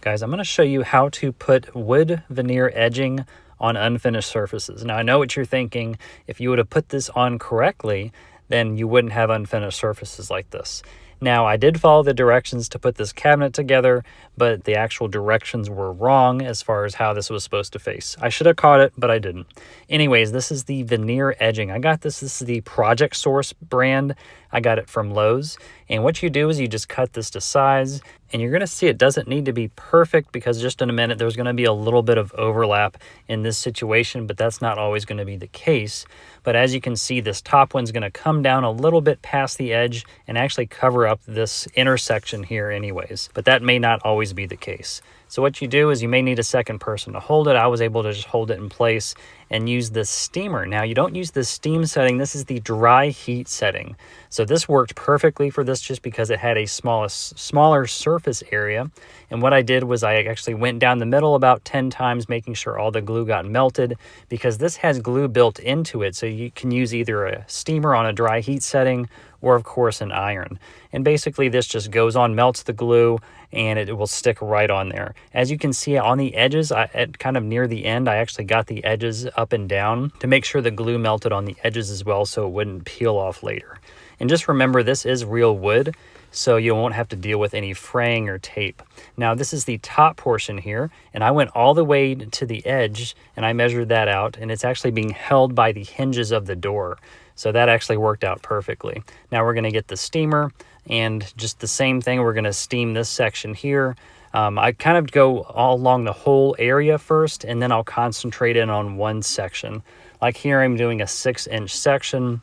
Guys, I'm going to show you how to put wood veneer edging on unfinished surfaces. Now, I know what you're thinking. If you would have put this on correctly, then you wouldn't have unfinished surfaces like this. Now, I did follow the directions to put this cabinet together, but the actual directions were wrong as far as how this was supposed to face. I should have caught it, but I didn't. Anyways, this is the veneer edging. I got this. This is the Project Source brand. I got it from Lowe's. And what you do is you just cut this to size, and you're going to see it doesn't need to be perfect because just in a minute there's going to be a little bit of overlap in this situation, but that's not always going to be the case. But as you can see, this top one's going to come down a little bit past the edge and actually cover up this intersection here anyways. But that may not always be the case. So what you do is you may need a second person to hold it. I was able to just hold it in place and use this steamer. Now, you don't use the steam setting. This is the dry heat setting. So this worked perfectly for this just because it had a smaller surface area. And what I did was I actually went down the middle about 10 times, making sure all the glue got melted, because this has glue built into it. So you can use either a steamer on a dry heat setting or of course an iron. And basically this just goes on, melts the glue, and it will stick right on there. As you can see on the edges, at kind of near the end, I actually got the edges up and down to make sure the glue melted on the edges as well so it wouldn't peel off later. And just remember, this is real wood, so you won't have to deal with any fraying or tape. Now, this is the top portion here, and I went all the way to the edge and I measured that out, and it's actually being held by the hinges of the door. So that actually worked out perfectly. Now we're going to get the steamer, and just the same thing, we're going to steam this section here. I kind of go all along the whole area first, and then I'll concentrate in on one section. Like here, I'm doing a 6-inch section,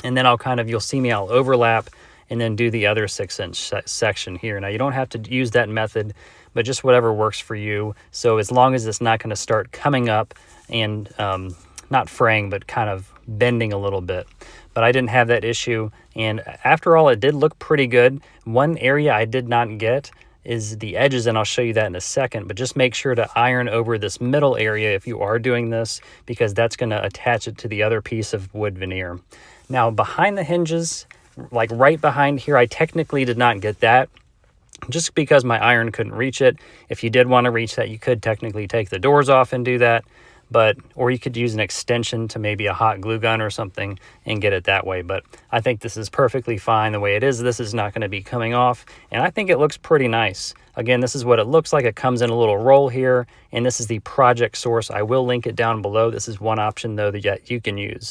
and then you'll see me, I'll overlap and then do the other 6-inch section here. Now, you don't have to use that method, but just whatever works for you. So as long as it's not going to start coming up and not fraying, but kind of bending a little bit. But I didn't have that issue, and after all, it did look pretty good. One area I did not get is the edges, and I'll show you that in a second, but just make sure to iron over this middle area if you are doing this, because that's going to attach it to the other piece of wood veneer. Now, behind the hinges, like right behind here, I technically did not get that just because my iron couldn't reach it. If you did want to reach that, you could technically take the doors off and do that. Or you could use an extension to maybe a hot glue gun or something and get it that way. But I think this is perfectly fine the way it is. This is not going to be coming off, and I think it looks pretty nice. Again, this is what it looks like. It comes in a little roll here, and this is the Project Source. I will link it down below. This is one option though that you can use.